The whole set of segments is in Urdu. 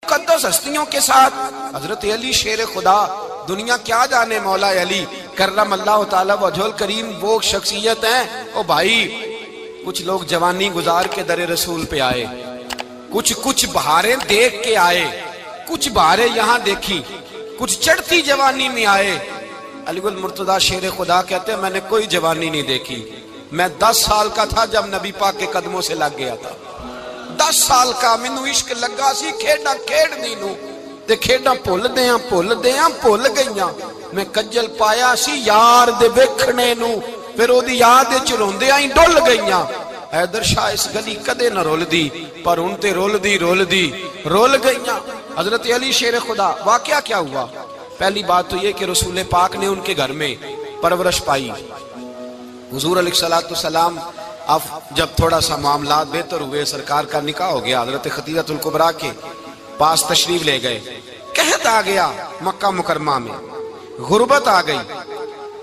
مقدس ہستیوں کے ساتھ حضرت علی شیر خدا، دنیا کیا جانے مولا علی کرم اللہ تعالی وجہ الکریم، وہ شخصیت ہیں۔ او بھائی، کچھ لوگ جوانی گزار کے در رسول پہ آئے، کچھ بہاریں دیکھ کے آئے، کچھ بہاریں یہاں دیکھی، کچھ چڑھتی جوانی میں آئے۔ علی المرتضیٰ شیر خدا کہتے ہیں میں نے کوئی جوانی نہیں دیکھی، میں 10 سال کا تھا جب نبی پاک کے قدموں سے لگ گیا تھا۔ 10 سال کا مینوں عشق لگا سی، کھیڈاں کھیڈنی نو تے کھیڈاں بھول بھول گئیاں۔ میں کجل پایا سی یار دے ویکھنے نو، پھر او دی یاد وچ روندیاں ہی ڈل گئیاں۔ حیدر شاہ اس گلی کدے نہ رول دی، پر ہن تے رول گئیاں۔ حضرت علی شیر خدا، واقعہ کیا ہوا؟ پہلی بات تو یہ کہ رسول پاک نے ان کے گھر میں پرورش پائی۔ حضور علیہ الصلوۃ والسلام اب جب تھوڑا سا معاملات بہتر ہوئے، سرکار کا نکاح ہو گیا، حضرت خدیجہ الکبریٰ کے پاس تشریف لے گئے۔ قحط آ گیا مکہ مکرمہ میں، غربت آ گئی۔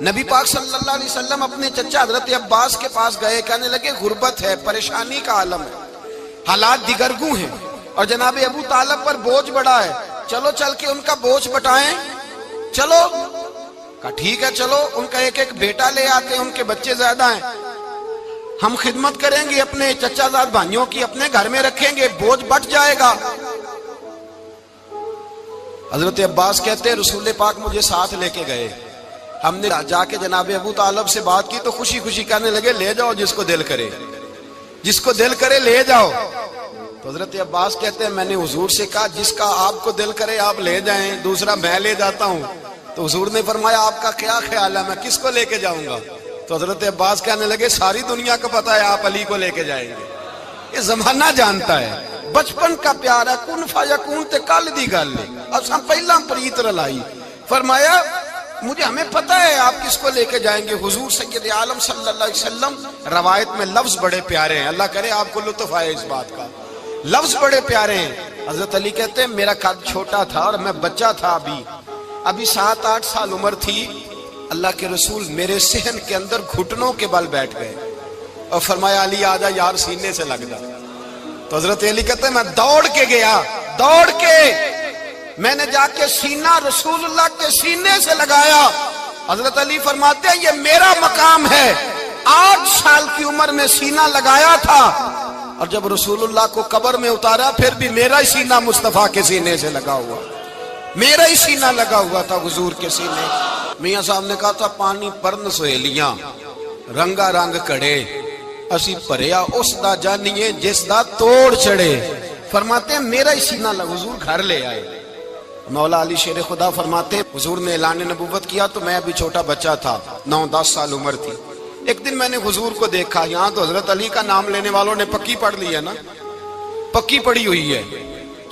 نبی پاک صلی اللہ علیہ وسلم اپنے چچا حضرت عباس کے پاس گئے، کہنے لگے غربت ہے، پریشانی کا عالم ہے، حالات دیگرگوں ہیں، اور جناب ابو طالب پر بوجھ بڑا ہے، چلو چل کے ان کا بوجھ بٹائیں۔ چلو کہا ٹھیک ہے، چلو ان کا ایک بیٹا لے آتے ہیں، ان کے بچے زیادہ ہیں، ہم خدمت کریں گے اپنے چچا زاد بھائیوں کی، اپنے گھر میں رکھیں گے، بوجھ بٹ جائے گا۔ حضرت عباس کہتے ہیں رسول پاک مجھے ساتھ لے کے گئے، ہم نے جا کے جناب ابو طالب سے بات کی تو خوشی خوشی کہنے لگے لے جاؤ جس کو دل کرے لے جاؤ۔ تو حضرت عباس کہتے ہیں میں نے حضور سے کہا جس کا آپ کو دل کرے آپ لے جائیں، دوسرا میں لے جاتا ہوں۔ تو حضور نے فرمایا آپ کا کیا خیال ہے، میں کس کو لے کے جاؤں گا؟ تو حضرت عباس کہنے لگے ساری دنیا کو پتا ہے آپ علی کو لے کے جائیں گے، یہ زمانہ جانتا ہے، بچپن کا پیار ہے، کن فیکون تے کل دی گل ہے، اساں پہلا پریت رلائی۔ فرمایا مجھے ہمیں پتہ ہے آپ کس کو لے کے جائیں گے، حضور سید عالم صلی اللہ علیہ وسلم۔ روایت میں لفظ بڑے پیارے ہیں، اللہ کرے آپ کو لطف آئے اس بات کا، لفظ بڑے پیارے ہیں۔ حضرت علی کہتے ہیں میرا قد چھوٹا تھا اور میں بچہ تھا، ابھی 7-8 سال عمر تھی، اللہ کے رسول میرے صحن کے اندر گھٹنوں کے بل بیٹھ گئے اور فرمایا علی آجا یار سینے سے لگ جا۔ تو حضرت علی کہتے ہیں میں دوڑ کے گیا، میں نے جا کے سینہ رسول اللہ کے سینے سے لگایا۔ حضرت علی فرماتے ہیں یہ میرا مقام ہے، 8 سال کی عمر میں سینہ لگایا تھا، اور جب رسول اللہ کو قبر میں اتارا پھر بھی میرا ہی سینہ مصطفیٰ کے سینے سے لگا ہوا، میرا ہی سینہ لگا ہوا تھا حضور کے سینے۔ میاں صاحب نے کہا تھا پانی پرن سہیلیاں رنگا رنگ کڑے، اسی پریا اس دا جانیے جس دا توڑ چڑھے۔ فرماتے ہیں میرا ہی سینہ لگا، حضور گھر لے آئے۔ مولا علی شیر خدا فرماتے ہیں حضور نے اعلان نبوت کیا تو میں ابھی چھوٹا بچہ تھا، 9-10 سال عمر تھی۔ ایک دن میں نے حضور کو دیکھا، یہاں تو حضرت علی کا نام لینے والوں نے پکی پڑھ لی ہے نا، پکی پڑھی ہوئی ہے،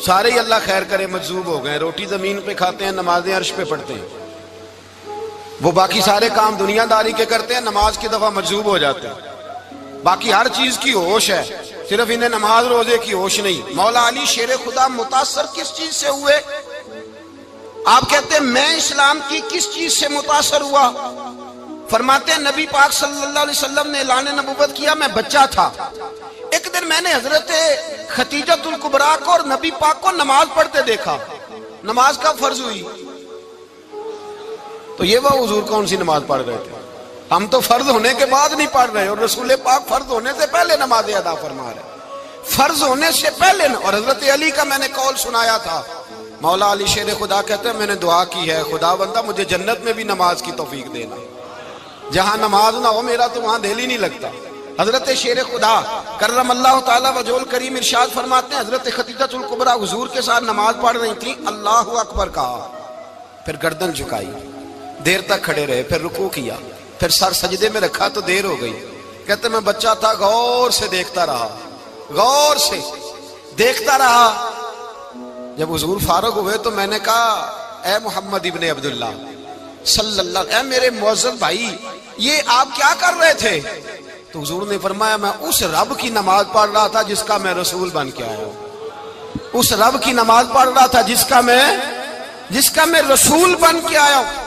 سارے ہی اللہ خیر کرے مجذوب ہو گئے، روٹی زمین پہ کھاتے ہیں، نمازیں عرش پہ پڑھتے ہیں، وہ باقی سارے کام دنیا داری کے کرتے ہیں، نماز کی دفعہ مجذوب ہو جاتے ہیں، باقی ہر چیز کی ہوش ہے، صرف انہیں نماز روزے کی ہوش نہیں۔ مولا علی شیر خدا متاثر کس چیز سے ہوئے؟ آپ کہتے ہیں میں اسلام کی کس چیز سے متاثر ہوا؟ فرماتے ہیں نبی پاک صلی اللہ علیہ وسلم نے اعلان نبوت کیا، میں بچہ تھا، ایک دن میں نے حضرت خدیجہ الکبریٰ کو اور نبی پاک کو نماز پڑھتے دیکھا۔ نماز کب فرض ہوئی؟ تو یہ وہ حضور کون سی نماز پڑھ رہے تھے؟ ہم تو فرض ہونے کے بعد نہیں پڑھ رہے، اور رسول پاک فرض ہونے سے پہلے نماز ادا فرما رہے، فرض ہونے سے پہلے۔ اور حضرت علی کا میں نے قول سنایا تھا، مولا علی شیر خدا کہتے ہیں میں نے دعا کی ہے خدا بندہ مجھے جنت میں بھی نماز کی توفیق دینا، جہاں نماز نہ ہو میرا تو وہاں دل ہی نہیں لگتا۔ حضرت شیر خدا کرم اللہ تعالی وجہ الکریم ارشاد فرماتے ہیں حضرت خدیجہ الکبریٰ حضور کے ساتھ نماز پڑھ رہی تھی، اللہ اکبر کہا، پھر گردن جھکائی، دیر تک کھڑے رہے، پھر رکوع کیا، پھر سر سجدے میں رکھا تو دیر ہو گئی۔ کہتے میں بچہ تھا، غور سے دیکھتا رہا۔ جب حضور فارغ ہوئے تو میں نے کہا اے محمد ابن عبداللہ صلی اللہ، اے میرے معزز بھائی یہ آپ کیا کر رہے تھے؟ تو حضور نے فرمایا میں اس رب کی نماز پڑھ رہا تھا جس کا میں رسول بن کے آیا ہوں، اس رب کی نماز پڑھ رہا تھا جس کا میں رسول بن کے آیا ہوں۔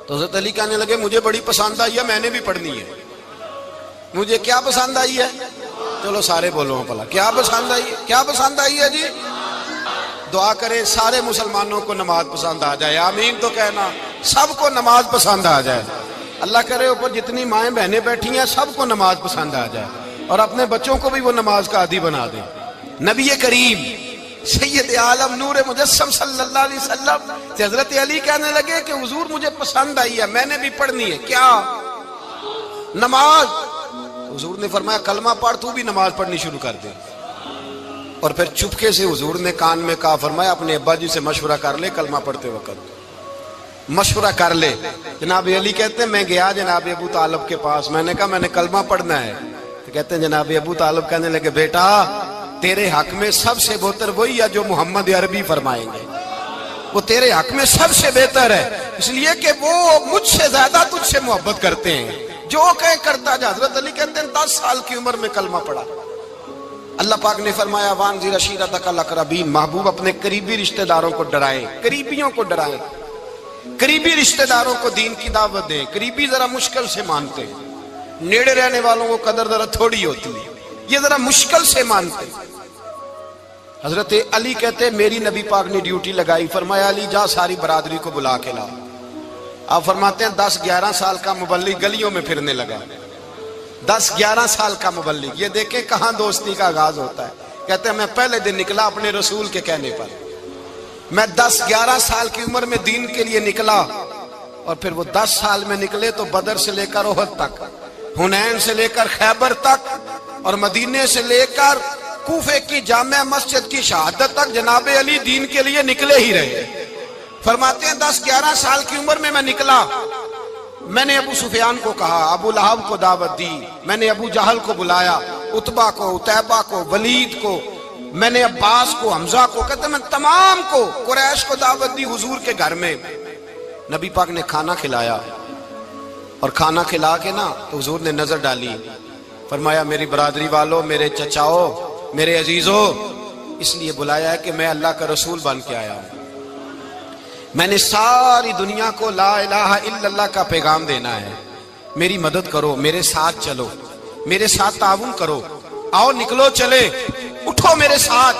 تو حضرت علی کہنے لگے مجھے بڑی پسند آئی ہے، میں نے بھی پڑھنی ہے۔ مجھے کیا پسند آئی ہے؟ چلو سارے بولو پلا، کیا پسند آئی ہے؟ کیا پسند آئی ہے جی؟ دعا کرے سارے مسلمانوں کو نماز پسند آ جائے، آمین تو کہنا، سب کو نماز پسند آ جائے۔ اللہ کرے اوپر جتنی مائیں بہنیں بیٹھی ہیں سب کو نماز پسند آ جائے، اور اپنے بچوں کو بھی وہ نماز کا عادی بنا دیں۔ نبی کریم سید عالم نور مجسم صلی اللہ علیہ وسلم سے حضرت علی کہنے لگے کہ حضور مجھے پسند آئی ہے، میں نے بھی پڑھنی ہے، کیا؟ نماز۔ حضور نے فرمایا کلمہ پڑھ، تو بھی نماز پڑھنی شروع کر دے۔ اور پھر چپکے سے حضور نے کان میں کہا، فرمایا اپنے ابا جی سے مشورہ کر لے کلمہ پڑھتے وقت، مشورہ کر لے۔ جناب علی کہتے ہیں میں گیا جناب ابو طالب کے پاس، میں نے کہا میں نے کلمہ پڑھنا ہے، تو کہتے ہیں جناب ابو طالب کہنے لگے بیٹا تیرے حق میں سب سے بہتر وہی ہے جو محمد عربی فرمائیں گے، وہ تیرے حق میں سب سے بہتر ہے، اس لیے کہ وہ مجھ سے زیادہ تجھ سے محبت کرتے ہیں، جو کہے کرتا جا۔ حضرت علی کہتے ہیں 10 سال کی عمر میں کلمہ پڑھا۔ اللہ پاک نے فرمایا وانذر عشیرتک الاقربین، محبوب اپنے قریبی رشتہ داروں کو ڈرائیں، قریبیوں کو ڈرائیں، قریبی رشتہ داروں کو دین کی دعوت دیں۔ قریبی ذرا مشکل سے مانتے ہیں، نیڑے رہنے والوں کو قدر ذرا تھوڑی ہوتی ہے، یہ ذرا مشکل سے مانتے ہیں۔ حضرت علی کہتے ہیں میری نبی پاک نے ڈیوٹی لگائی، فرمایا علی جا ساری برادری کو بلا کے لا۔ آپ فرماتے ہیں 10-11 سال کا مبلغ گلیوں میں پھرنے لگا، 10-11 سال کا مبلغ، یہ دیکھیں کہاں دوستی کا آغاز ہوتا ہے۔ کہتے ہیں میں پہلے دن نکلا اپنے رسول کے کہنے پر، میں 10-11 سال کی عمر میں دین کے لیے نکلا، اور پھر وہ 10 سال میں نکلے تو بدر سے لے کر احد تک، حنین سے لے کر خیبر تک، اور مدینے سے لے کر کوفے کی جامع مسجد کی شہادت تک جناب علی دین کے لیے نکلے ہی رہے۔ فرماتے ہیں 10-11 سال کی عمر میں نکلا، میں نے ابو سفیان کو کہا، ابو لہب کو دعوت دی، میں نے ابو جہل کو بلایا، عتبہ کو، عتیبہ کو، ولید کو، میں نے عباس کو، حمزہ کو، کہتے ہیں میں تمام کو، قریش کو دعوت دی حضور کے گھر میں۔ نبی پاک نے کھانا کھلایا، اور کھانا کھلا کے نا تو حضور نے نظر ڈالی، فرمایا میری برادری والوں، میرے چچاؤ، میرے عزیزوں، اس لیے بلایا ہے کہ میں اللہ کا رسول بن کے آیا ہوں، میں نے ساری دنیا کو لا الہ الا اللہ کا پیغام دینا ہے، میری مدد کرو، میرے ساتھ چلو، میرے ساتھ تعاون کرو، آؤ نکلو چلے، اٹھو میرے ساتھ۔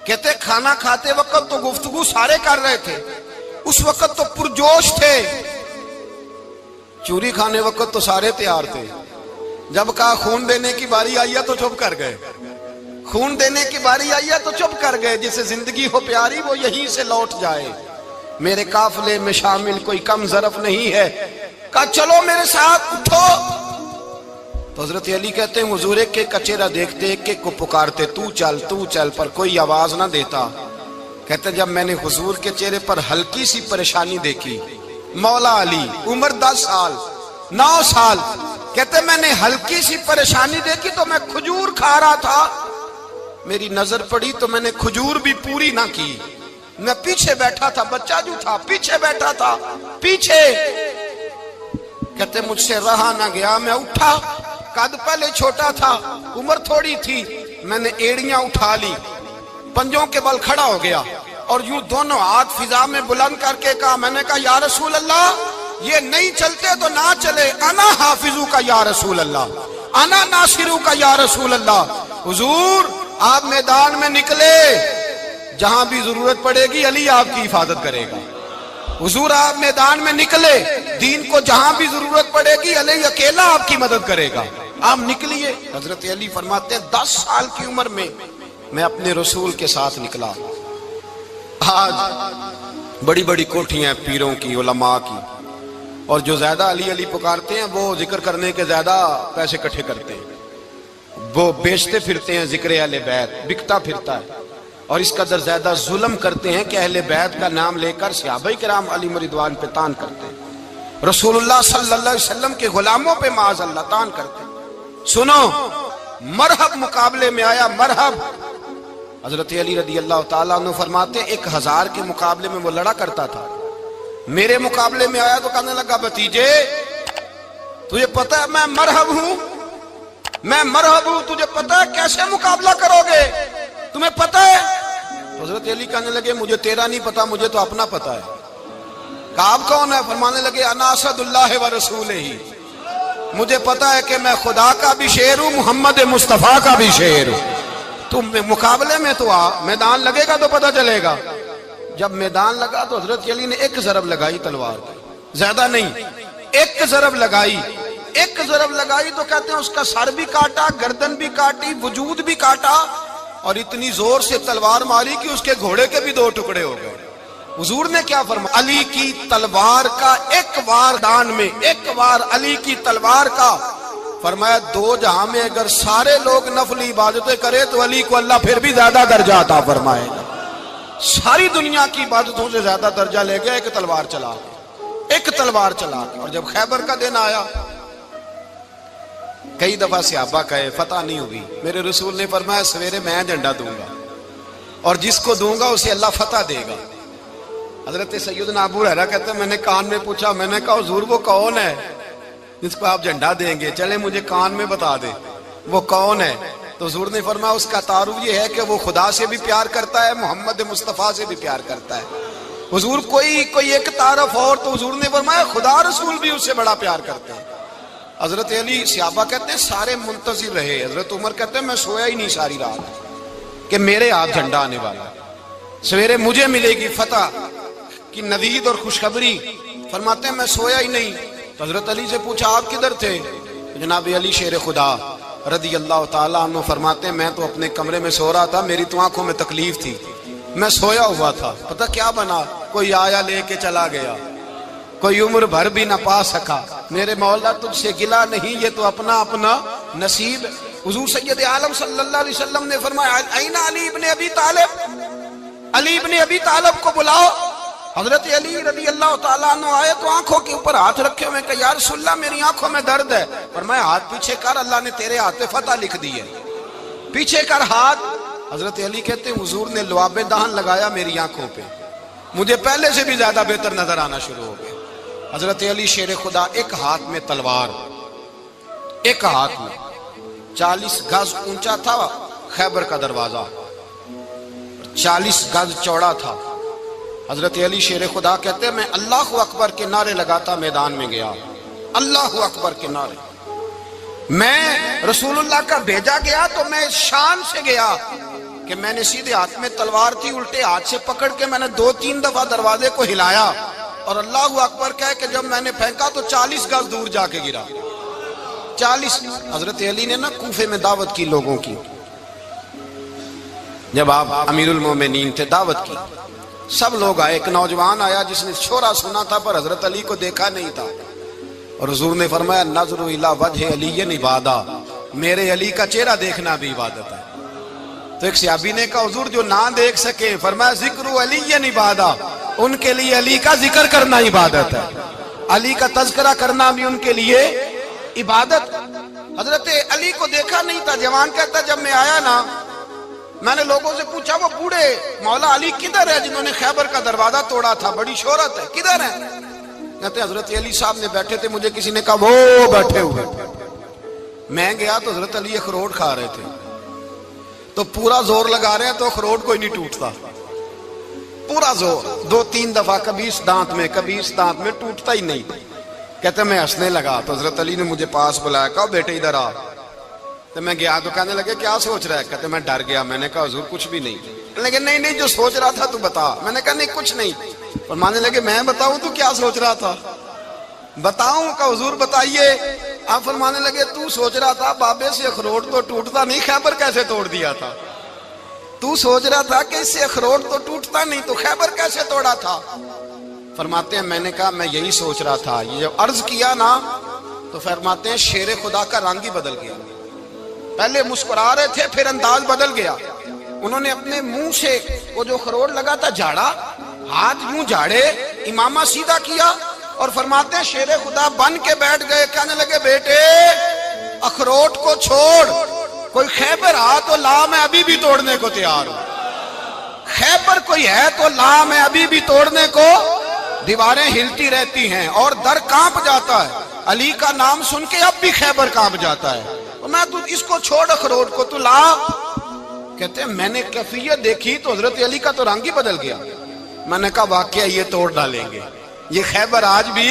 کہتے کھانا کھاتے وقت تو گفتگو سارے کر رہے تھے، اس وقت تو پرجوش تھے، چوری کھانے وقت تو سارے تیار تھے، جب کہا خون دینے کی باری آئی ہے تو چپ کر گئے، خون دینے کی باری آئی ہے تو چپ کر گئے، جسے زندگی ہو پیاری وہ یہیں سے لوٹ جائے، میرے قافلے میں شامل کوئی کم ظرف نہیں ہے، کہا چلو میرے ساتھ اٹھو۔ تو حضرت علی کہتے ہیں حضور ایک ایک کا چہرہ دیکھتے، ایک ایک کو پکارتے، تو چل، پر کوئی آواز نہ دیتا۔ کہتے ہیں جب میں نے حضور کے چہرے پر ہلکی سی پریشانی دیکھی، مولا علی عمر 10 سال 9 سال، کہتے ہیں میں نے ہلکی سی پریشانی دیکھی تو میں کھجور کھا رہا تھا، میری نظر پڑی تو میں نے کھجور بھی پوری نہ کی، میں پیچھے بیٹھا تھا، بچہ جو تھا پیچھے بیٹھا تھا، پیچھے۔ کہتے ہیں مجھ سے رہا نہ گیا، میں اٹھا، قد پہلے چھوٹا تھا، عمر تھوڑی تھی، میں نے ایڑیاں اٹھا لی، پنجوں کے بل کھڑا ہو گیا، اور یوں دونوں ہاتھ فضا میں بلند کر کے کہا، میں نے کہا یا رسول اللہ یہ نہیں چلتے تو نہ چلے، انا حافظو کا یا رسول اللہ، انا ناصرو کا یا رسول اللہ۔ حضور آپ میدان میں نکلے، جہاں بھی ضرورت پڑے گی علی آپ کی حفاظت کرے گا، حضور آپ میدان میں نکلے، دین کو جہاں بھی ضرورت پڑے گی علی اکیلا آپ کی مدد کرے گا، آپ نکلیے۔ حضرت علی فرماتے ہیں 10 سال کی عمر میں میں اپنے رسول کے ساتھ نکلا۔ آج بڑی بڑی کوٹھیاں پیروں کی، علماء کی، اور جو زیادہ علی علی پکارتے ہیں وہ ذکر کرنے کے زیادہ پیسے اکٹھے کرتے ہیں، وہ بیچتے پھرتے ہیں ذکر اہل بیت، بکتا پھرتا ہے، اور اس قدر زیادہ ظلم کرتے ہیں کہ اہل بیت کا نام لے کر صحابہ کرام علی رضوان پہ تان کرتے ہیں، رسول اللہ صلی اللہ علیہ وسلم کے غلاموں پہ معاذ اللہ تان کرتے ہیں۔ سنو، مرحب مقابلے میں آیا، مرحب۔ حضرت علی رضی اللہ تعالیٰ عنہ فرماتے ہیں 1000 کے مقابلے میں وہ لڑا کرتا تھا، میرے مقابلے میں آیا تو کہنے لگا بھتیجے تجھے پتہ ہے میں مرحب ہوں، میں مرحب ہوں، تجھے پتہ ہے کیسے مقابلہ کرو گے، تمہیں پتہ ہے؟ حضرت علی کہنے لگے مجھے تیرا نہیں پتا، مجھے تو اپنا پتہ ہے۔ کہا آپ کون ہے؟ فرمانے لگے انا اسد اللہ و رسولہ، مجھے پتا ہے کہ میں خدا کا بھی شعر ہوں، محمد مصطفیٰ کا بھی شعر ہوں۔ تم مقابلے میں تو آ، میدان لگے گا تو پتہ چلے گا۔ جب میدان لگا تو حضرت علی نے ایک ضرب لگائی تلوار کی، زیادہ نہیں، ایک ضرب لگائی۔ ایک ضرب لگائی تو کہتے ہیں اس کا سر بھی کاٹا، گردن بھی کاٹی، وجود بھی کاٹا، اور اتنی زور سے تلوار ماری کہ اس کے گھوڑے کے بھی 2 ٹکڑے ہو گئے۔ حضور نے کیا فرمایا؟ علی کی تلوار کا ایک وار دان میں، ایک وار علی کی تلوار کا، فرمایا 2 جہاں میں اگر سارے لوگ نفلی عبادتیں کرے تو علی کو اللہ پھر بھی زیادہ درجہ عطا فرمائے گا۔ ساری دنیا کی عبادتوں سے زیادہ درجہ لے گیا ایک تلوار چلا کے، ایک تلوار چلا کے۔ اور جب خیبر کا دن آیا، کئی دفعہ صحابہ کہے فتح نہیں ہوئی، میرے رسول نے فرمایا سویرے میں جھنڈا دوں گا اور جس کو دوں گا اسے اللہ فتح دے گا۔ حضرت سیدنا ابو ہریرہ کہتے ہیں میں نے کان میں پوچھا، میں نے کہا حضور وہ کون ہے جس کو آپ جھنڈا دیں گے؟ چلے مجھے کان میں بتا دے وہ کون ہے۔ تو حضور نے فرمایا اس کا تعارف یہ ہے کہ وہ خدا سے بھی پیار کرتا ہے، محمد مصطفیٰ سے بھی پیار کرتا ہے۔ حضور کوئی ایک تعارف اور، تو حضور نے فرمایا خدا رسول بھی اس سے بڑا پیار کرتے ہیں۔ حضرت علی، صحابہ کہتے ہیں سارے منتظر رہے، حضرت عمر کہتے ہیں میں سویا ہی نہیں ساری رات کہ میرے ہاتھ جھنڈا آنے والا، سویرے مجھے ملے گی فتح کی نوید اور خوشخبری۔ فرماتے ہیں میں سویا ہی نہیں۔ تو حضرت علی سے پوچھا آپ کدھر تھے؟ جناب علی شیر خدا رضی اللہ تعالیٰ عنہ فرماتے ہیں میں تو اپنے کمرے میں سو رہا تھا، میری تو آنکھوں میں تکلیف تھی، میں سویا ہوا تھا، پتہ کیا بنا، کوئی آیا لے کے چلا گیا، کوئی عمر بھر بھی نہ پا سکا۔ میرے مولا تجھ سے گلا نہیں، یہ تو اپنا اپنا نصیب۔ حضور سید عالم صلی اللہ علیہ وسلم نے فرمایا این علی ابن ابی طالب، علی ابن ابی طالب کو بلاؤ۔ حضرت علی رضی اللہ تعالیٰ عنہ آئے تو آنکھوں کے اوپر ہاتھ رکھے ہوئے کہ یا رسول اللہ میری آنکھوں میں درد ہے۔ فرمایا ہاتھ پیچھے کر، اللہ نے تیرے ہاتھ پہ فتح لکھ دی ہے، پیچھے کر ہاتھ۔ حضرت علی کہتے ہیں حضور نے لعاب دہن لگایا میری آنکھوں پہ، مجھے پہلے سے بھی زیادہ بہتر نظر آنا شروع ہو گیا۔ حضرت علی شیر خدا ایک ہاتھ میں تلوار، ایک ہاتھ میں 40 گز اونچا تھا خیبر کا دروازہ، 40 گز چوڑا تھا۔ حضرت علی شیر خدا کہتے ہیں میں اللہ اکبر کے نعرے لگاتا میدان میں گیا، اللہ اکبر کے نعرے۔ میں رسول اللہ کا بھیجا گیا تو میں شان سے گیا کہ میں نے سیدھے ہاتھ میں تلوار تھی، الٹے ہاتھ سے پکڑ کے میں نے 2-3 دفعہ دروازے کو ہلایا اور اللہ اکبر کہہ کہ جب میں نے پھینکا تو 40 گز دور جا کے گرا، 40۔ حضرت علی نے نا کوفے میں دعوت کی لوگوں کی، جب آپ امیر المومنین تھے دعوت کی، سب لوگ آئے۔ ایک نوجوان آیا جس نے شورا سنا تھا پر حضرت علی کو دیکھا نہیں تھا، اور حضور نے فرمایا نظر الی وجہ علی عبادہ، میرے علی کا چہرہ دیکھنا بھی عبادت ہے۔ تو ایک صحابی نے کہا حضور جو نہ دیکھ سکے، فرمایا ذکر علی عبادہ، ان کے لیے علی کا ذکر کرنا عبادت ہے، علی کا تذکرہ کرنا بھی ان کے لیے عبادت۔ حضرت علی کو دیکھا نہیں تھا، جوان کہتا جب میں آیا نا میں نے لوگوں سے پوچھا وہ بوڑھے مولا علی کدھر ہے جنہوں نے خیبر کا دروازہ توڑا تھا، بڑی شہرت ہے، کدھر ہے؟ کہتے ہیں حضرت علی صاحب نے بیٹھے تھے، مجھے کسی نے کہا وہ بیٹھے ہوئے۔ میں گیا تو حضرت علی اخروٹ کھا رہے تھے، تو پورا زور لگا رہے ہیں تو اخروٹ کوئی نہیں ٹوٹتا، پورا زور 2-3 دفعہ، کبھی اس دانت میں کبھی اس دانت میں، ٹوٹتا ہی نہیں۔ کہتے میں ہنسنے لگا تو حضرت علی نے مجھے پاس بلایا، کہا بیٹے ادھر آ۔ تو میں گیا تو کہنے لگے کیا سوچ رہا ہے؟ کہتے میں ڈر گیا۔ میں نے کہا حضور کچھ بھی نہیں۔ لیکن نہیں جو سوچ رہا تھا تو بتا۔ میں نے کہا نہیں کچھ نہیں۔ فرمانے لگے میں بتاؤں تو کیا سوچ رہا تھا؟ بتاؤں؟ کہ حضور بتائیے۔ آپ فرمانے لگے تو سوچ رہا تھا بابے سے اخروٹ تو ٹوٹتا نہیں، خیبر کیسے توڑ دیا تھا؟ تو سوچ رہا تھا کہ اس سے اخروٹ تو ٹوٹتا نہیں تو خیبر کیسے توڑا تھا؟ فرماتے ہیں میں نے کہا میں یہی سوچ رہا تھا۔ یہ جب عرض کیا نا تو فرماتے ہیں شیر خدا کا رنگ ہی بدل گیا، پہلے مسکرا رہے تھے پھر انداز بدل گیا۔ انہوں نے اپنے منہ سے وہ جو خروٹ لگا تھا جھاڑا، ہاتھ یوں جھاڑے، امامہ سیدھا کیا اور فرماتے ہیں شیر خدا بن کے بیٹھ گئے۔ کہنے لگے بیٹے اخروٹ کو چھوڑ، کوئی خیبر آ تو لا، میں ابھی بھی توڑنے کو تیار ہوں۔ خیبر کوئی ہے تو لا، میں ابھی بھی توڑنے کو۔ دیواریں ہلتی رہتی ہیں اور در کانپ جاتا ہے، علی کا نام سن کے اب بھی خیبر کانپ جاتا ہے۔ میں تو اس کو چھوڑ اخروٹ کو تو لا۔ کہتے ہیں میں نے کیفیت دیکھی تو حضرت علی کا تو رنگ ہی بدل گیا۔ میں نے کہا واقعہ یہ توڑ ڈالیں گے، یہ خیبر آج بھی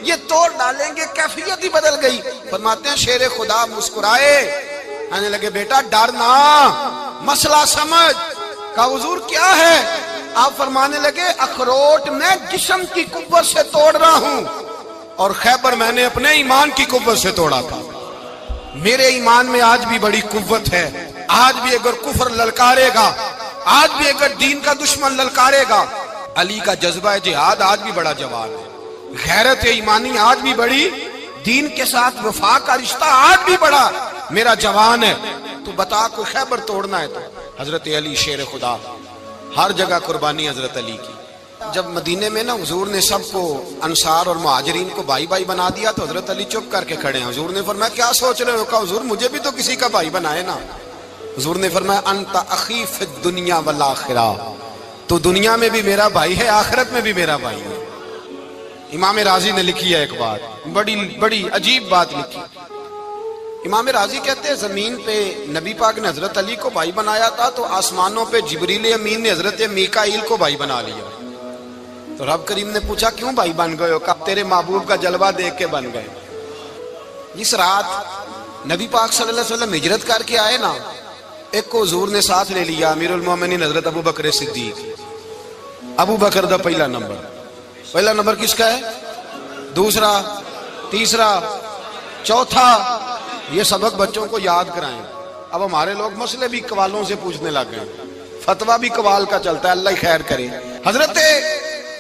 یہ توڑ ڈالیں گے، کیفیت ہی بدل گئی۔ فرماتے ہیں شیر خدا مسکرائے، کہنے لگے بیٹا ڈر نہ، مسئلہ سمجھ۔ کہا حضور کیا ہے؟ آپ فرمانے لگے اخروٹ میں جسم کی قوت سے توڑ رہا ہوں اور خیبر میں نے اپنے ایمان کی قوت سے توڑا تھا۔ میرے ایمان میں آج بھی بڑی قوت ہے، آج بھی اگر کفر للکارے گا، آج بھی اگر دین کا دشمن للکارے گا، علی کا جذبہ جہاد آج بھی بڑا جوان ہے، غیرت ایمانی آج بھی بڑی، دین کے ساتھ وفا کا رشتہ آج بھی بڑا میرا جوان ہے۔ تو بتا کوئی خیبر توڑنا ہے تو حضرت علی شیر خدا، ہر جگہ قربانی حضرت علی کی۔ جب مدینے میں نا حضور نے سب کو انصار اور مہاجرین کو بھائی بھائی بنا دیا تو حضرت علی چپ کر کے کھڑے ہیں۔ حضور نے فرمایا کیا سوچ رہے ہو؟ کہا حضور مجھے بھی تو کسی کا بھائی بنائے نا۔ حضور نے فرمایا انت اخی فی الدنیا والآخرہ، تو دنیا میں بھی میرا بھائی ہے، آخرت میں بھی میرا بھائی ہے۔ امام راضی نے لکھی ہے ایک بات، بڑی عجیب بات لکھی۔ امام راضی کہتے ہیں زمین پہ نبی پاک نے حضرت علی کو بھائی بنایا تھا تو آسمانوں پہ جبریل امین نے حضرت میکائیل کو بھائی بنا لیا۔ تو رب کریم نے پوچھا کیوں بھائی بن گئے ہو؟ کہا تیرے محبوب کا جلوہ دیکھ کے بن گئے۔ اس رات نبی پاک صلی اللہ علیہ وسلم ہجرت کر کے آئے نا، ایک کو حضور نے ساتھ لے لیا، امیر المومنین حضرت ابو بکر صدیق۔ ابو بکر دا پہلا نمبر کس کا ہے؟ دوسرا، تیسرا، چوتھا۔ یہ سبق بچوں کو یاد کرائیں۔ اب ہمارے لوگ مسئلے بھی قوالوں سے پوچھنے لگ گئے، فتویٰ بھی قوال کا چلتا ہے، اللہ ہی خیر کرے۔ حضرت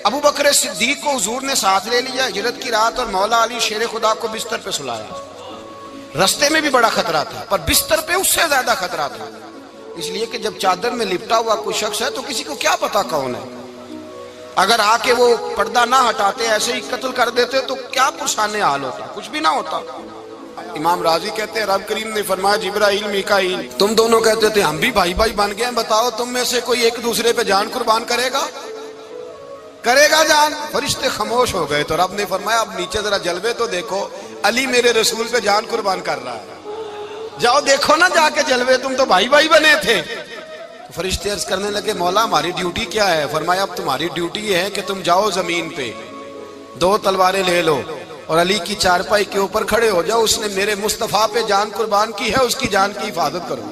ابو بکر صدیق کو حضور نے ساتھ لے لیا ہجرت کی رات، اور مولا علی شیر خدا کو بستر پہ سلایا۔ رستے میں بھی بڑا خطرہ تھا پر بستر پہ اس سے زیادہ خطرہ تھا، اس لیے کہ جب چادر میں لپٹا ہوا کوئی شخص ہے تو کسی کو کیا پتا کون ہے، اگر آ کے وہ پردہ نہ ہٹاتے ایسے ہی قتل کر دیتے تو کیا پرسانے حال ہوتا، کچھ بھی نہ ہوتا۔ امام راضی کہتے ہیں رب کریم نے فرمایا جبرائیل میکائیل تم دونوں کہتے تھے ہم بھی بھائی بھائی بن گئے ہیں، بتاؤ تم میں سے کوئی ایک دوسرے پہ جان قربان کرے گا جان؟ فرشتے خاموش ہو گئے تو رب نے فرمایا اب نیچے ذرا جلوے تو دیکھو، علی میرے رسول پہ جان قربان کر رہا ہے، جاؤ دیکھو نا جا کے جلوے، تم تو بھائی بھائی بنے تھے۔ تو فرشتے عرض کرنے لگے مولا ہماری ڈیوٹی کیا ہے؟ فرمایا اب تمہاری ڈیوٹی یہ ہے کہ تم جاؤ زمین پہ، 2 تلواریں لے لو اور علی کی چارپائی کے اوپر کھڑے ہو جاؤ، اس نے میرے مصطفیٰ پہ جان قربان کی ہے، اس کی جان کی حفاظت کرو۔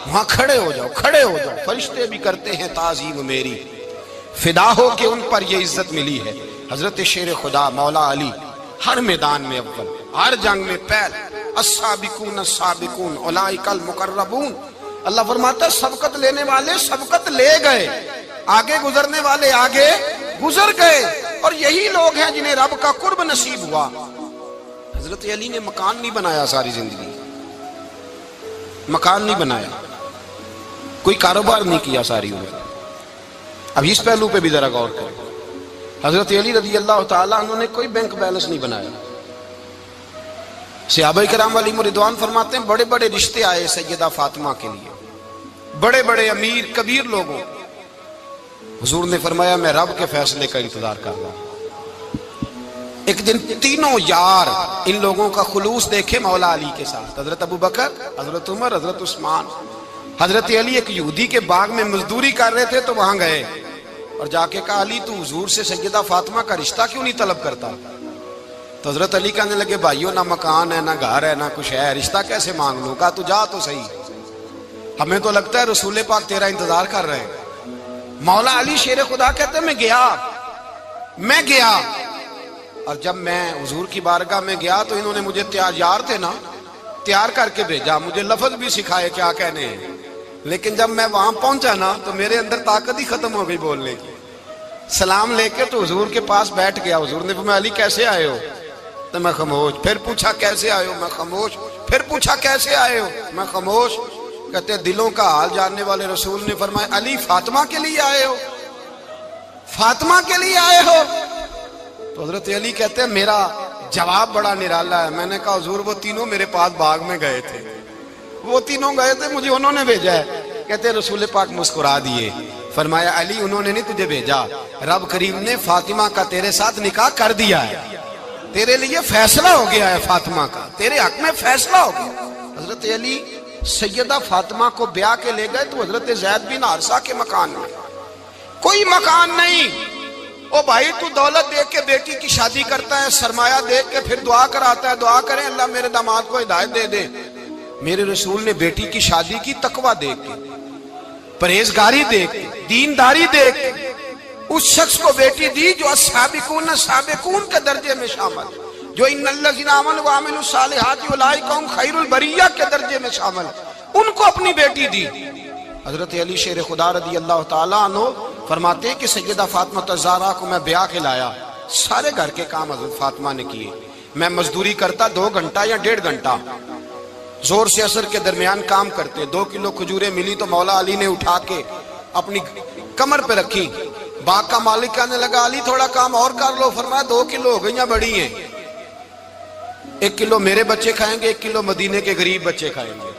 وہاں کھڑے ہو جاؤ۔ فرشتے بھی کرتے ہیں تعظیم میری، فدا ہو کہ ان پر یہ عزت ملی ہے۔ حضرت شیر خدا مولا علی ہر میدان میں اول، ہر جنگ میں پہل، السابقون السابقون اولئک المقربون۔ اللہ فرماتا ہے سبقت لینے والے سبقت لے گئے، آگے گزرنے والے آگے گزر گئے، اور یہی لوگ ہیں جنہیں رب کا قرب نصیب ہوا۔ حضرت علی نے مکان نہیں بنایا، ساری زندگی مکان نہیں بنایا، کوئی کاروبار نہیں کیا ساری عمر۔ اب اس پہلو پہ بھی ذرا غور کریں، حضرت علی رضی اللہ تعالیٰ انہوں نے کوئی بینک بیلنس نہیں بنایا۔ صحابہ کرام علیہم رضوان فرماتے ہیں بڑے بڑے رشتے آئے سیدہ فاطمہ کے لیے، بڑے بڑے امیر کبیر لوگوں، حضور نے فرمایا میں رب کے فیصلے کا انتظار کر رہا ہوں۔ ایک دن تینوں یار ان لوگوں کا خلوص دیکھے مولا علی کے ساتھ، حضرت ابو بکر، حضرت عمر، حضرت عثمان۔ حضرت علی ایک یہودی کے باغ میں مزدوری کر رہے تھے تو وہاں گئے اور جا کے کہا علی تو حضور سے سیدہ فاطمہ کا رشتہ کیوں نہیں طلب کرتا؟ تو حضرت علی کہنے لگے بھائیو نہ مکان ہے، نہ گھر ہے، نہ کچھ ہے، رشتہ کیسے مانگ لوں؟ کہا تو جا تو صحیح، ہمیں تو لگتا ہے رسول پاک تیرا انتظار کر رہے ہیں۔ مولا علی شیر خدا کہتے ہیں میں گیا اور جب میں حضور کی بارگاہ میں گیا تو انہوں نے مجھے یار تھے نا، تیار کر کے بھیجا، مجھے لفظ بھی سکھائے کیا کہنے ہیں، لیکن جب میں وہاں پہنچا نا تو میرے اندر طاقت ہی ختم ہو گئی بولنے کی۔ سلام لے کے تو حضور کے پاس بیٹھ گیا، حضور نے فرمایا علی کیسے آئے ہو؟ تو میں خاموش، پھر پوچھا کیسے آئے ہو؟ میں خاموش، پھر پوچھا کیسے آئے ہو؟ میں خاموش۔ کہتے دلوں کا حال جاننے والے رسول نے فرمایا علی فاطمہ کے لیے آئے ہو؟ فاطمہ کے لیے آئے ہو؟ تو حضرت علی کہتے ہیں میرا جواب بڑا نرالا ہے، میں نے کہا حضور وہ تینوں میرے پاس باغ میں گئے تھے، وہ تینوں گئے تھے، مجھے انہوں نے بھیجا ہے۔ کہتے ہیں رسول پاک مسکرا دیے، فرمایا علی انہوں نے نہیں تجھے بھیجا، رب کریم نے فاطمہ کا تیرے ساتھ نکاح کر دیا ہے، تیرے لیے فیصلہ ہو گیا ہے، فاطمہ کا تیرے حق میں فیصلہ ہو گیا۔ حضرت علی سیدہ فاطمہ کو بیاہ کے لے گئے تو حضرت زید بن حارثہ کے مکان میں، کوئی مکان نہیں۔ او بھائی تو دولت دیکھ کے بیٹی کی شادی کرتا ہے، سرمایہ دیکھ کے پھر دعا کراتا ہے، دعا کریں اللہ میرے داماد کو ہدایت دے دے۔ میرے رسول نے بیٹی کی شادی کی تقویٰ دیکھ کے، پرہیزگاری دیکھ دینداری دیکھ اس شخص کو بیٹی دی جو السابقون سابقون کے درجے میں شامل، جو ان الذین آمنوا وعملوا الصالحات اولئک هم خیر البریہ کے درجے میں شامل، ان کو اپنی بیٹی دی۔ حضرت علی شیر خدا رضی اللہ تعالیٰ عنہ فرماتے ہیں کہ سیدہ فاطمہ الزہرا کو میں بیاہ کے لایا، سارے گھر کے کام حضرت فاطمہ نے کیے، میں مزدوری کرتا 2 گھنٹہ یا 1.5 گھنٹہ، زور سے عصر کے درمیان کام کرتے، 2 کلو کھجوریں ملی تو مولا علی نے اٹھا کے اپنی کمر پہ رکھی، باغ کا مالک کہنے لگا علی تھوڑا کام اور کر لو، فرمایا 2 کلو ہو گئی ہیں بڑی ہیں، 1 کلو میرے بچے کھائیں گے، 1 کلو مدینے کے غریب بچے کھائیں گے۔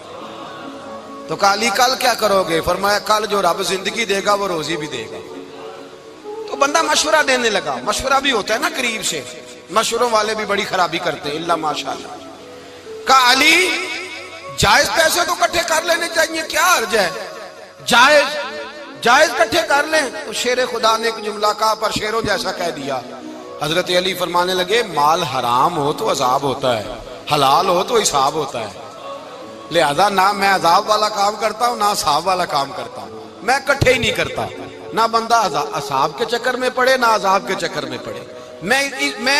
تو کہا علی کل کیا کرو گے؟ فرمایا کل جو رب زندگی دے گا وہ روزی بھی دے گا۔ تو بندہ مشورہ دینے لگا، مشورہ بھی ہوتا ہے نا قریب سے، مشوروں والے بھی بڑی خرابی کرتے ہیں اللہ ماشاءاللہ۔ کہا علی جائز پیسے تو کٹھے کر لینے چاہیے، کیا حرج ہے، جائز کٹھے کر لیں۔ تو شیر خدا نے ایک جملہ کہا پر شیروں جیسا کہہ دیا۔ حضرت علی فرمانے لگے مال حرام ہو تو عذاب ہوتا ہے، حلال ہو تو حساب ہوتا ہے، لہذا نہ میں عذاب والا کام کرتا ہوں نہ حساب والا کام کرتا ہوں، میں کٹھے ہی نہیں کرتا، نہ بندہ حساب کے چکر میں پڑے نہ عذاب کے چکر میں پڑے، میں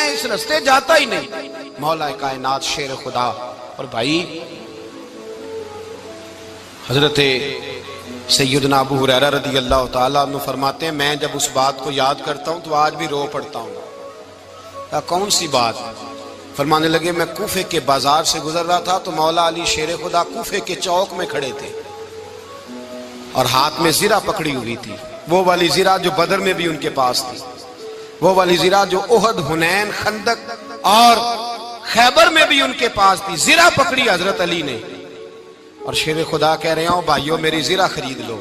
اس رستے جاتا ہی نہیں۔ مولا کائنات شیر خدا۔ اور بھائی حضرت سیدنا ابو ہریرہ رضی اللہ تعالیٰ عنہ فرماتے ہیں میں جب اس بات کو یاد کرتا ہوں تو آج بھی رو پڑتا ہوں۔ کون سی بات؟ فرمانے لگے میں کوفے کے بازار سے گزر رہا تھا تو مولا علی شیر خدا کوفے کے چوک میں کھڑے تھے اور ہاتھ میں زرہ پکڑی ہوئی تھی، وہ والی زرہ جو بدر میں بھی ان کے پاس تھی، وہ والی زرہ جو احد، حنین، خندق اور خیبر میں بھی ان کے پاس تھی، زرہ پکڑی حضرت علی نے اور شیر خدا کہہ رہے ہوں بھائیو میری زرہ خرید لو،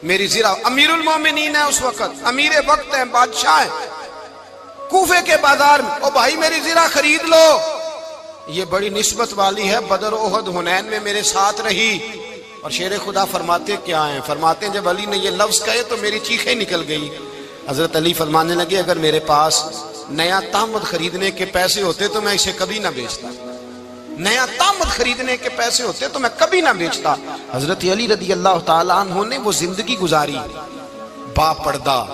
میری زرہ۔ امیر المومنین ہے اس وقت، امیر وقت ہے، بادشاہ ہے، کوفے کے بازار میں، او بھائی میری زرہ خرید لو۔ یہ بڑی نسبت والی ہے، بدر، احد، حنین میں میرے ساتھ رہی۔ اور شیر خدا فرماتے کیا ہیں؟ فرماتے ہیں جب علی نے یہ لفظ کہے تو میری چیخیں نکل گئی۔ حضرت علی فرمانے لگے اگر میرے پاس نیا تامد خریدنے کے پیسے ہوتے تو میں اسے کبھی نہ بیچتا، نیا تامد خریدنے کے پیسے ہوتے تو میں کبھی نہ بیچتا۔ حضرت علی رضی اللہ تعالیٰ عنہ نے وہ زندگی گزاری، با پردہ،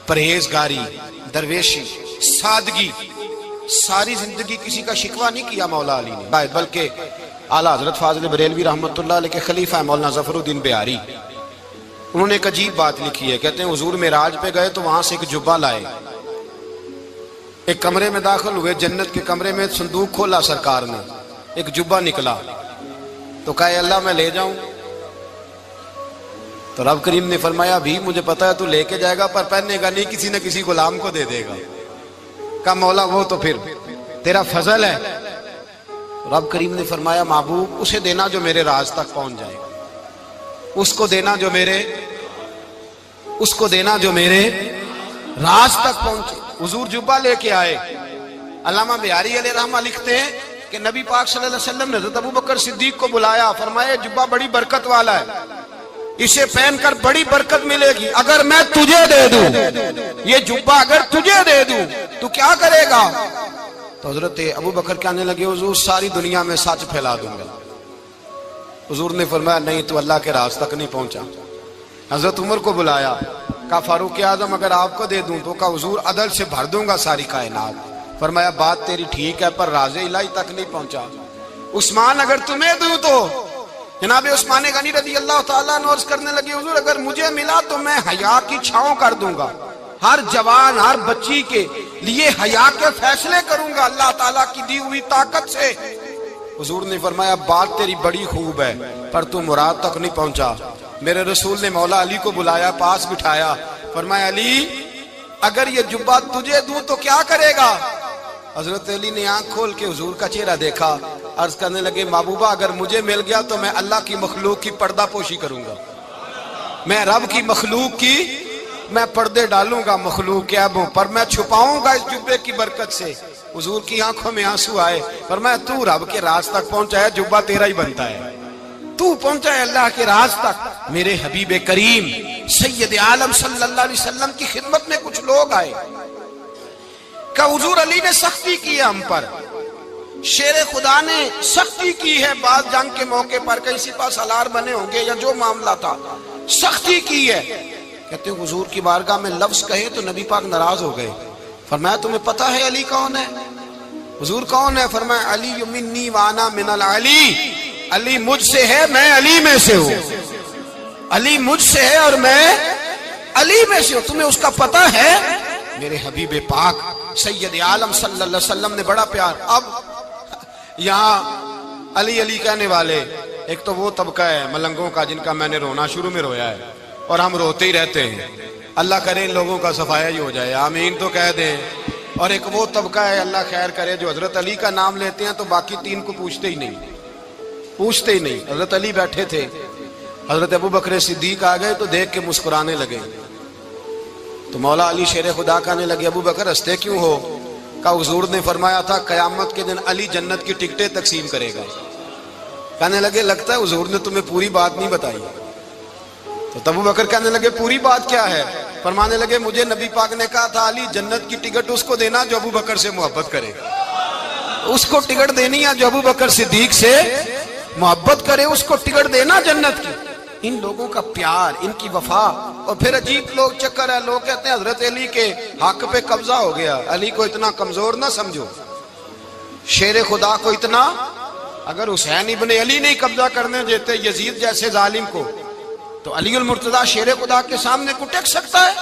پرہیزگاری، درویشی، سادگی، ساری زندگی کسی کا شکوہ نہیں کیا مولا علی نے، بلکہ اعلیٰ حضرت فاضل بریلوی رحمۃ اللہ علیہ کے خلیفہ مولانا ظفر الدین بہاری، انہوں نے ایک عجیب بات لکھی ہے، کہتے ہیں حضور معراج پہ گئے تو وہاں سے ایک جبہ لائے، ایک کمرے میں داخل ہوئے، جنت کے کمرے میں صندوق کھولا سرکار نے، ایک جبہ نکلا تو کہا اللہ میں لے جاؤں؟ تو رب کریم نے فرمایا بھی مجھے پتا ہے تو لے کے جائے گا پر پہننے گا نہیں، کسی نہ کسی غلام کو دے دے گا۔ کہا مولا وہ تو پھر تیرا فضل ہے۔ رب کریم نے فرمایا محبوب اسے دینا جو میرے راز تک پہنچ جائے، اس کو دینا جو میرے راز تک پہنچے۔ حضور جبہ لے کے آئے۔ علامہ بہاری علیہ رحمہ لکھتے ہیں کہ نبی پاک صلی اللہ علیہ وسلم نے حضرت ابوبکر صدیق کو بلایا، فرمایا جبہ بڑی برکت والا ہے، اسے پہن کر بڑی برکت ملے گی، اگر میں تجھے دے دوں، یہ جبہ اگر تجھے دے دوں تو کیا کرے گا؟ تو حضرت ابوبکر کہنے لگے حضور ساری دنیا میں سچ پھیلا دوں گا۔ حضور نے فرمایا نہیں تو اللہ کے راز تک نہیں پہنچا۔ حضرت عمر کو بلایا، کہا فاروق اعظم اگر آپ کو دے دوں تو کہا حضور عدل سے بھر دوں گا ساری کائنات۔ فرمایا بات تیری ٹھیک ہے پر راز الہی تک نہیں پہنچا۔ عثمان اگر تمہیں دوں تو جناب عثمان غنی رضی اللہ تعالیٰ عنہ عرض کرنے لگے حضور اگر مجھے ملا تو میں حیا کی چھاؤں کر دوں گا، ہر جوان ہر بچی کے لیے حیا کے فیصلے کروں گا اللہ تعالیٰ کی دی ہوئی طاقت سے۔ حضور نے فرمایا بات تیری بڑی خوب ہے پر تو مراد تک نہیں پہنچا۔ میرے رسول نے مولا علی کو بلایا، پاس بٹھایا، فرمایا علی اگر یہ جبہ تجھے دوں تو کیا کرے گا؟ حضرت علی نے آنکھ کھول کے حضور کا چہرہ دیکھا، عرض کرنے لگے محبوبہ اگر مجھے مل گیا تو میں اللہ کی مخلوق کی پردہ پوشی کروں گا، میں رب کی مخلوق کی میں پردے ڈالوں گا مخلوق کے عیبوں پر، میں چھپاؤں گا اس جبے کی برکت سے۔ حضور کی آنکھوں میں آنسو آئے، فرمایا تو رب کے راز تک پہنچا ہے، جبہ تیرا ہی بنتا ہے، تو پہنچا ہے اللہ کے راز تک۔ میرے حبیب کریم سید عالم صلی اللہ علیہ وسلم کی خدمت میں کچھ لوگ آئے کہ حضور علی نے سختی کی ہے ہم پر، شیر خدا نے سختی کی ہے بعض جنگ کے موقع پر، کہیں سپہ سالار بنے ہوں گے یا جو معاملہ تھا، سختی کی ہے. کہتے ہیں حضور کی بارگاہ میں لفظ کہے تو نبی پاک ناراض ہو گئے. فرمایا تمہیں پتہ ہے علی کون ہے؟ حضور کون ہے؟ فرمایا علی منی وانا من العلی، علی مجھ سے ہے، میں علی میں سے ہوں. علی مجھ سے ہے اور میں علی میں سے ہوں. تمہیں اس کا پتہ ہے؟ میرے حبیب پاک سید عالم صلی اللہ علیہ وسلم نے بڑا پیار. اب یہاں علی علی کہنے والے ایک تو وہ طبقہ ہے ملنگوں کا جن کا میں نے رونا شروع میں رویا ہے اور ہم روتے ہی رہتے ہیں. اللہ کرے ان لوگوں کا صفایا ہی ہو جائے، آمین تو کہہ دیں. اور ایک وہ طبقہ ہے اللہ خیر کرے جو حضرت علی کا نام لیتے ہیں تو باقی تین کو پوچھتے ہی نہیں. حضرت علی بیٹھے تھے، حضرت ابو بکر صدیق آ گئے تو دیکھ کے مسکرانے لگے. تو مولا علی شیر خدا کہنے لگے ابو بکر ہنستے کیوں ہو؟ کہ حضور نے فرمایا تھا قیامت کے دن علی جنت کی ٹکٹیں تقسیم کرے گا. کہنے لگے لگتا ہے حضور نے تمہیں پوری بات نہیں بتائی. تو ابو بکر کہنے لگے پوری بات کیا ہے؟ فرمانے لگے مجھے نبی پاک نے کہا تھا علی جنت کی ٹکٹ اس کو دینا جو ابو بکر سے محبت کرے. اس کو ٹکٹ دینی ہے جو ابو بکر صدیق سے محبت کرے، اس کو ٹکٹ دینا جنت کی. ان لوگوں کا پیار، ان کی وفا. اور پھر عجیب لوگ چکر ہے، لوگ کہتے ہیں حضرت علی کے حق پہ قبضہ ہو گیا. علی کو اتنا کمزور نہ سمجھو، شیر خدا کو اتنا. اگر حسین ابن علی نہیں قبضہ کرنے دیتے یزید جیسے ظالم کو تو علی المرتضیٰ شیر خدا کے سامنے کو ٹک سکتا ہے؟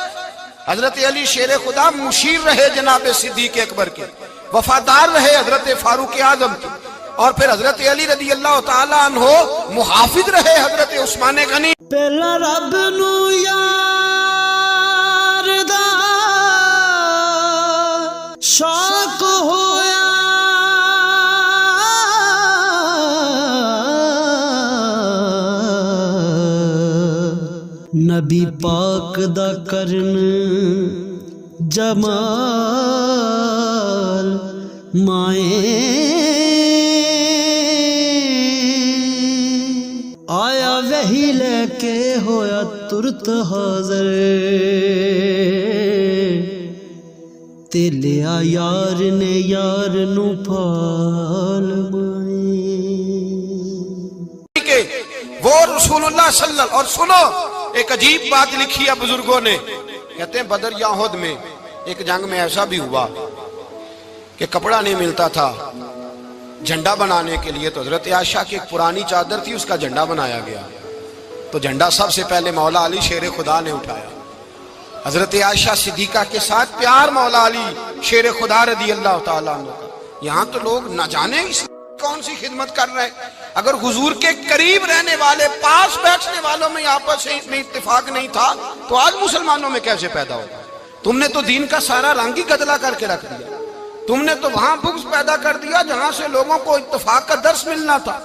حضرت علی شیر خدا مشیر رہے جناب صدیق اکبر کے، وفادار رہے حضرت فاروق اعظم کے، اور پھر حضرت علی رضی اللہ تعالیٰ عنہ محافظ رہے حضرت عثمان غنی. پہلا رب نو یار دا شوق ہویا، نبی پاک دا کرن جمال مائیں آیا وہی لے کے ہویا ترت حاضر، تے لیا یار نے یار نو پھال مائیں. وہ رسول اللہ صلی اللہ. اور سنو ایک عجیب بات لکھی ہے بزرگوں نے، کہتے ہیں بدر یا احد میں ایک جنگ میں ایسا بھی ہوا کہ کپڑا نہیں ملتا تھا جھنڈا بنانے کے لیے. تو حضرت عائشہ کی ایک پرانی چادر تھی، اس کا جھنڈا بنایا گیا. تو جھنڈا سب سے پہلے مولا علی شیر خدا نے اٹھایا. حضرت عائشہ صدیقہ کے ساتھ پیار مولا علی شیر خدا رضی اللہ تعالیٰ عنہ کا. یہاں تو لوگ نہ جانے اس کون سی خدمت کر رہے ہیں. اگر حضور کے قریب رہنے والے پاس بیٹھنے والوں میں آپس میں اتفاق نہیں تھا تو آج مسلمانوں میں کیسے پیدا ہوگا؟ تم نے تو دین کا سارا رنگ ہی گدلا کر کے رکھ دیا. تم نے تو وہاں بغض پیدا کر دیا جہاں سے لوگوں کو اتفاق کا درس ملنا تھا،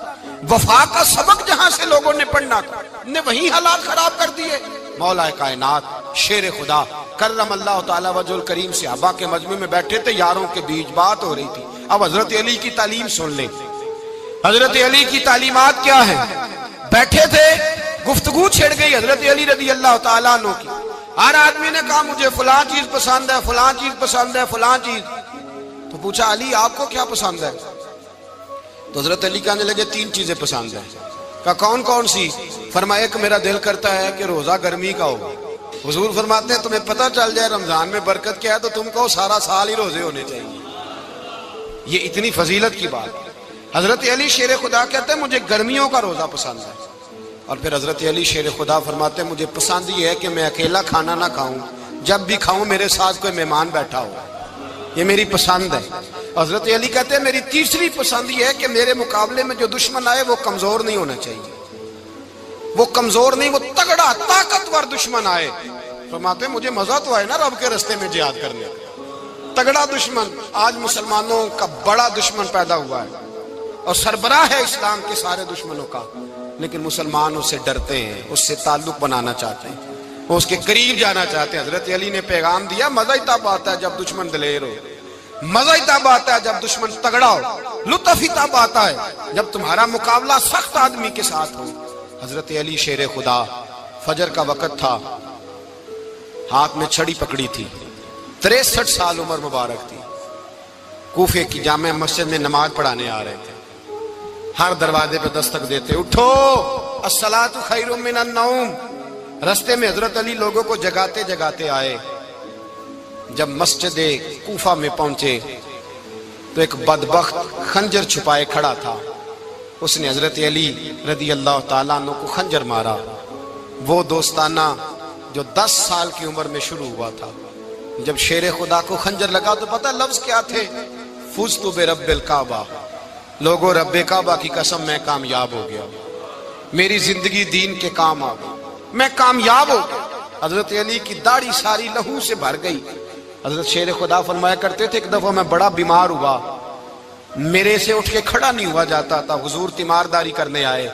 وفا کا سبق جہاں سے لوگوں نے پڑھنا تھا، نے وہی حالات خراب کر دیے. مولا کائنات شیر خدا کرم اللہ تعالیٰ وجہ الکریم صحابہ کے مجمع میں بیٹھے تھے، یاروں کے بیچ بات ہو رہی تھی. اب حضرت علی کی تعلیم سن لیں. حضرت علی کی تعلیمات کیا ہیں؟ بیٹھے تھے، گفتگو چھڑ گئی حضرت علی رضی اللہ تعالیٰ عنہ کی. ہر آدمی نے کہا مجھے فلاں چیز پسند ہے، فلاں چیز پسند ہے، فلاں چیز. تو پوچھا علی آپ کو کیا پسند ہے؟ تو حضرت علی کہنے لگے تین چیزیں پسند ہیں. کہا کون کون سی؟ فرمایا ایک میرا دل کرتا ہے کہ روزہ گرمی کا ہو. حضور فرماتے ہیں تمہیں پتہ چل جائے رمضان میں برکت کیا ہے تو تم کو سارا سال ہی روزے ہونے چاہیے. یہ اتنی فضیلت کی بات. حضرت علی شیر خدا کہتے ہیں مجھے گرمیوں کا روزہ پسند ہے. اور پھر حضرت علی شیر خدا فرماتے ہیں مجھے پسند یہ ہے کہ میں اکیلا کھانا نہ کھاؤں، جب بھی کھاؤں میرے ساتھ کوئی مہمان بیٹھا ہو. یہ میری پسند ہے. حضرت علی کہتے ہیں میری تیسری پسند یہ ہے کہ میرے مقابلے میں جو دشمن آئے وہ کمزور نہیں ہونا چاہیے. وہ کمزور نہیں، وہ تگڑا طاقتور دشمن آئے. فرماتے ہیں مجھے مزہ تو آئے نا رب کے رستے میں جہاد کرنے. تگڑا دشمن. آج مسلمانوں کا بڑا دشمن پیدا ہوا ہے اور سربراہ ہے اسلام کے سارے دشمنوں کا، لیکن مسلمان اس سے ڈرتے ہیں، اس سے تعلق بنانا چاہتے ہیں، وہ اس کے قریب جانا چاہتے ہیں. حضرت علی نے پیغام دیا مزہ ہی تب آتا ہے جب دشمن دلیر ہو، مزہ ہی تب آتا ہے جب دشمن تگڑا ہو، لطف ہی تب آتا ہے جب تمہارا مقابلہ سخت آدمی کے ساتھ ہو. حضرت علی شیر خدا، فجر کا وقت تھا، ہاتھ میں چھڑی پکڑی تھی، 63 سال عمر مبارک تھی. کوفے کی جامع مسجد میں نماز پڑھانے آ رہے تھے. ہر دروازے پہ دستک دیتے، اٹھو الصلاۃ خیر من النوم، رستے میں حضرت علی لوگوں کو جگاتے جگاتے آئے. جب مسجد کوفہ میں پہنچے تو ایک بدبخت خنجر چھپائے کھڑا تھا. اس نے حضرت علی رضی اللہ تعالیٰ عنہ کو خنجر مارا. وہ دوستانہ جو 10 سال کی عمر میں شروع ہوا تھا. جب شیر خدا کو خنجر لگا تو پتہ لفظ کیا تھے؟ فزت برب الکعبہ. لوگوں رب کعبہ کی قسم میں کامیاب ہو گیا, میری زندگی دین کے کام آ گئی, میں کامیاب ہو گیا. حضرت علی کی داڑھی ساری لہو سے بھر گئی. حضرت شیر خدا فرمایا کرتے تھے ایک دفعہ میں بڑا بیمار ہوا, میرے سے اٹھ کے کھڑا نہیں ہوا جاتا تھا. حضور تیمارداری کرنے آئے,